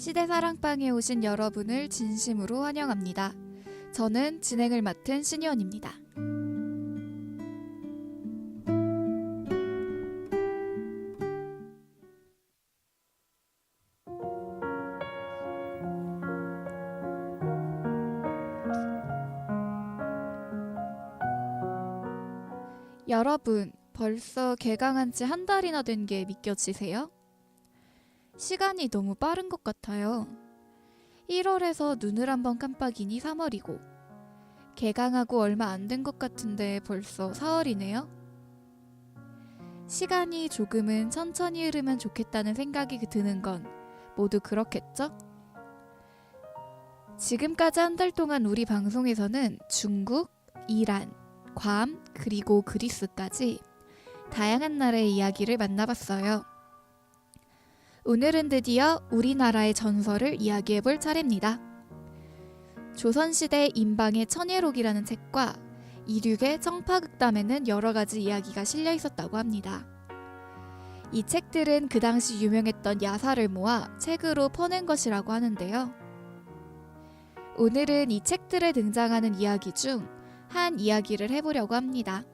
시대사랑방에 오신 여러분을 진심으로 환영합니다. 저는 진행을 맡은 신희원입니다. 여러분, 벌써 개강한 지 한 달이나 된 게 믿겨지세요? 시간이 너무 빠른 것 같아요. 1월에서 눈을 한번 깜빡이니 3월이고 개강하고 얼마 안 된 것 같은데 벌써 4월이네요. 시간이 조금은 천천히 흐르면 좋겠다는 생각이 드는 건 모두 그렇겠죠? 지금까지 한 달 동안 우리 방송에서는 중국, 이란, 괌, 그리고 그리스까지 다양한 나라의 이야기를 만나봤어요. 오늘은 드디어 우리나라의 전설을 이야기해볼 차례입니다. 조선시대 임방의 천예록이라는 책과 이륙의 청파극담에는 여러가지 이야기가 실려 있었다고 합니다. 이 책들은 그 당시 유명했던 야사를 모아 책으로 퍼낸 것이라고 하는데요. 오늘은 이 책들에 등장하는 이야기 중 한 이야기를 해보려고 합니다.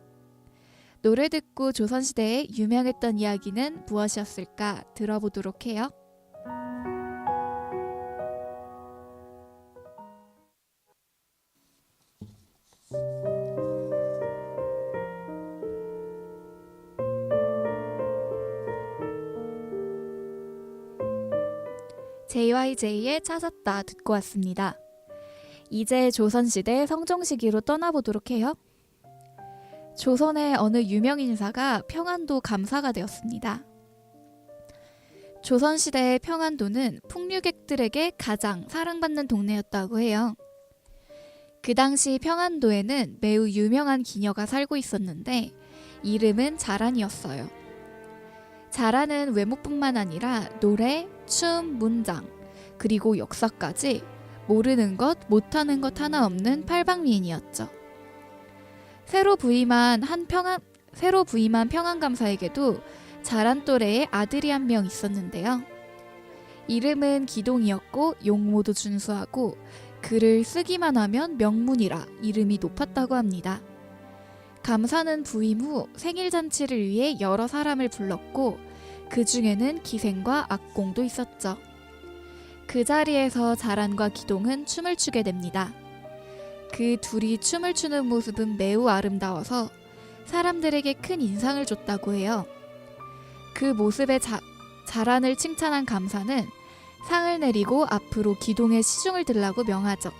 노래 듣고 조선시대에 유명했던 이야기는 무엇이었을까 들어보도록 해요. JYJ의 찾았다 듣고 왔습니다. 이제 조선시대 성종시기로 떠나보도록 해요. 조선의 어느 유명인사가 평안도 감사가 되었습니다. 조선시대의 평안도는 풍류객들에게 가장 사랑받는 동네였다고 해요. 그 당시 평안도에는 매우 유명한 기녀가 살고 있었는데 이름은 자란이었어요. 자란은 외모뿐만 아니라 노래, 춤, 문장, 그리고 역사까지 모르는 것, 못하는 것 하나 없는 팔방미인이었죠. 새로 부임한 평안감사에게도 자란 또래의 아들이 한 명 있었는데요. 이름은 기동이었고 용모도 준수하고 글을 쓰기만 하면 명문이라 이름이 높았다고 합니다. 감사는 부임 후 생일잔치를 위해 여러 사람을 불렀고 그 중에는 기생과 악공도 있었죠. 그 자리에서 자란과 기동은 춤을 추게 됩니다. 그 둘이 춤을 추는 모습은 매우 아름다워서 사람들에게 큰 인상을 줬다고 해요. 그 모습에 자란을 칭찬한 감사는 상을 내리고 앞으로 기동의 시중을 들라고 명하죠.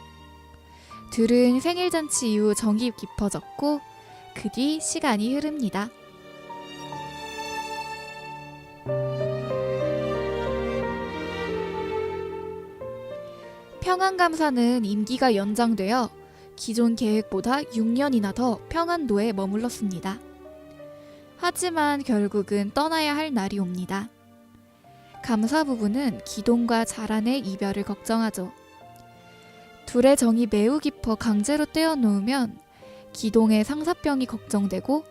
둘은 생일잔치 이후 정이 깊어졌고 그 뒤 시간이 흐릅니다. 평안감사는 임기가 연장되어 기존 계획보다 6년이나 더 평안도에 머물렀습니다. 하지만 결국은 떠나야 할 날이 옵니다. 감사 부부는 기동과 자란의 이별을 걱정하죠. 둘의 정이 매우 깊어 강제로 떼어놓으면 기동의 상사병이 걱정되고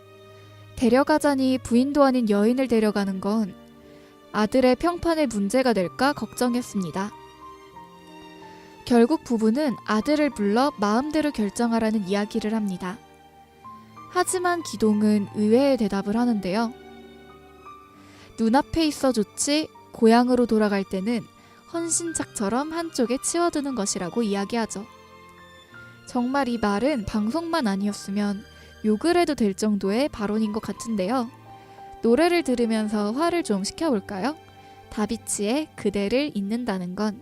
데려가자니 부인도 아닌 여인을 데려가는 건 아들의 평판에 문제가 될까 걱정했습니다. 결국 부부는 아들을 불러 마음대로 결정하라는 이야기를 합니다. 하지만 기동은 의외의 대답을 하는데요. 눈앞에 있어 좋지 고향으로 돌아갈 때는 헌신짝처럼 한쪽에 치워두는 것이라고 이야기하죠. 정말 이 말은 방송만 아니었으면 욕을 해도 될 정도의 발언인 것 같은데요. 노래를 들으면서 화를 좀 식혀볼까요? 다비치의 그대를 잊는다는 건.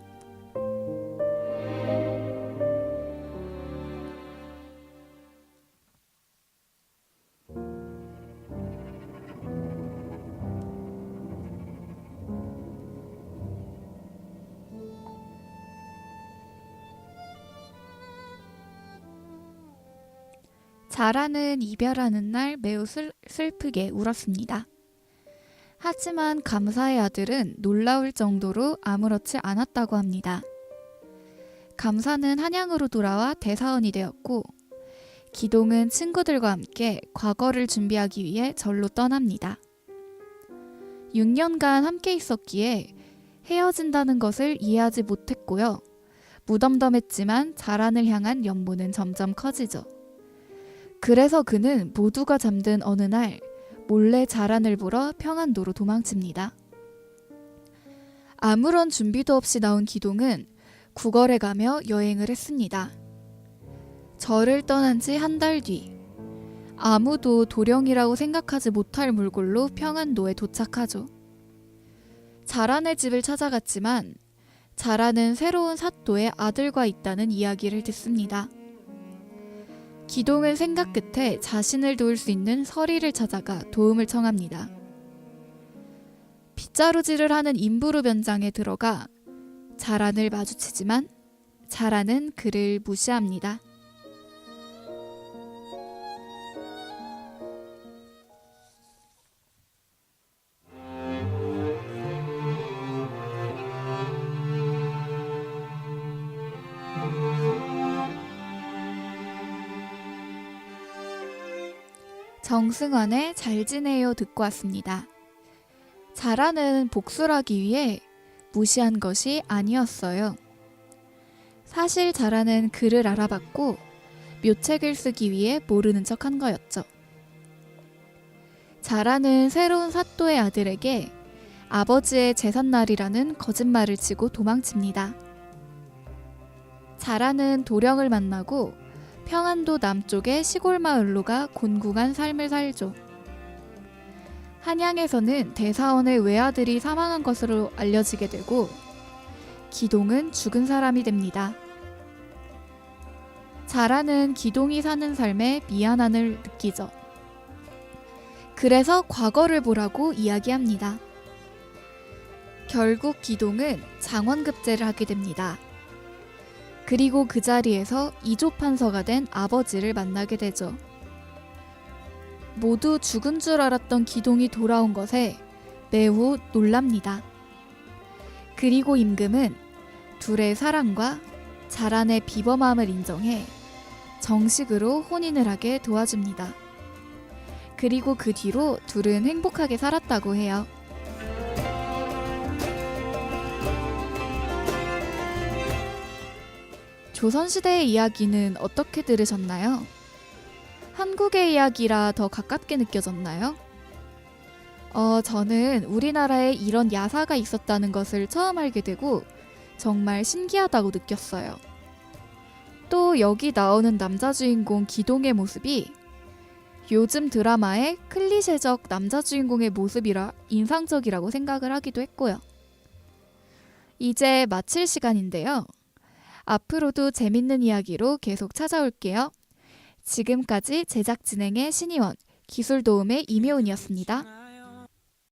자란은 이별하는 날 매우 슬프게 울었습니다. 하지만 감사의 아들은 놀라울 정도로 아무렇지 않았다고 합니다. 감사는 한양으로 돌아와 대사원이 되었고 기동은 친구들과 함께 과거를 준비하기 위해 절로 떠납니다. 6년간 함께 있었기에 헤어진다는 것을 이해하지 못했고요. 무덤덤했지만 자란을 향한 연모는 점점 커지죠. 그래서 그는 모두가 잠든 어느 날 몰래 자란을 보러 평안도로 도망칩니다. 아무런 준비도 없이 나온 기동은 구걸에 가며 여행을 했습니다. 절을 떠난 지 한 달 뒤, 아무도 도령이라고 생각하지 못할 물골로 평안도에 도착하죠. 자란의 집을 찾아갔지만 자란은 새로운 사또의 아들과 있다는 이야기를 듣습니다. 기동은 생각 끝에 자신을 도울 수 있는 서리를 찾아가 도움을 청합니다. 빗자루질을 하는 임부루 변장에 들어가 자란을 마주치지만 자란은 그를 무시합니다. 정승환의 잘 지내요 듣고 왔습니다. 자란은 복수를 하기 위해 무시한 것이 아니었어요. 사실 자란은 글을 알아봤고 묘책을 쓰기 위해 모르는 척한 거였죠. 자란은 새로운 사또의 아들에게 아버지의 제삿날이라는 거짓말을 치고 도망칩니다. 자란은 도령을 만나고 평안도 남쪽의 시골 마을로 가 곤궁한 삶을 살죠. 한양에서는 대사원의 외아들이 사망한 것으로 알려지게 되고 기동은 죽은 사람이 됩니다. 자란은 기동이 사는 삶에 미안함을 느끼죠. 그래서 과거를 보라고 이야기합니다. 결국 기동은 장원급제를 하게 됩니다. 그리고 그 자리에서 이조판서가 된 아버지를 만나게 되죠. 모두 죽은 줄 알았던 기동이 돌아온 것에 매우 놀랍니다. 그리고 임금은 둘의 사랑과 자란의 비범함을 인정해 정식으로 혼인을 하게 도와줍니다. 그리고 그 뒤로 둘은 행복하게 살았다고 해요. 조선시대의 이야기는 어떻게 들으셨나요? 한국의 이야기라 더 가깝게 느껴졌나요? 저는 우리나라에 이런 야사가 있었다는 것을 처음 알게 되고 정말 신기하다고 느꼈어요. 또 여기 나오는 남자 주인공 기동의 모습이 요즘 드라마의 클리셰적 남자 주인공의 모습이라 인상적이라고 생각을 하기도 했고요. 이제 마칠 시간인데요. 앞으로도 재밌는 이야기로 계속 찾아올게요. 지금까지 제작 진행의 신희원, 기술 도움의 임효은이었습니다.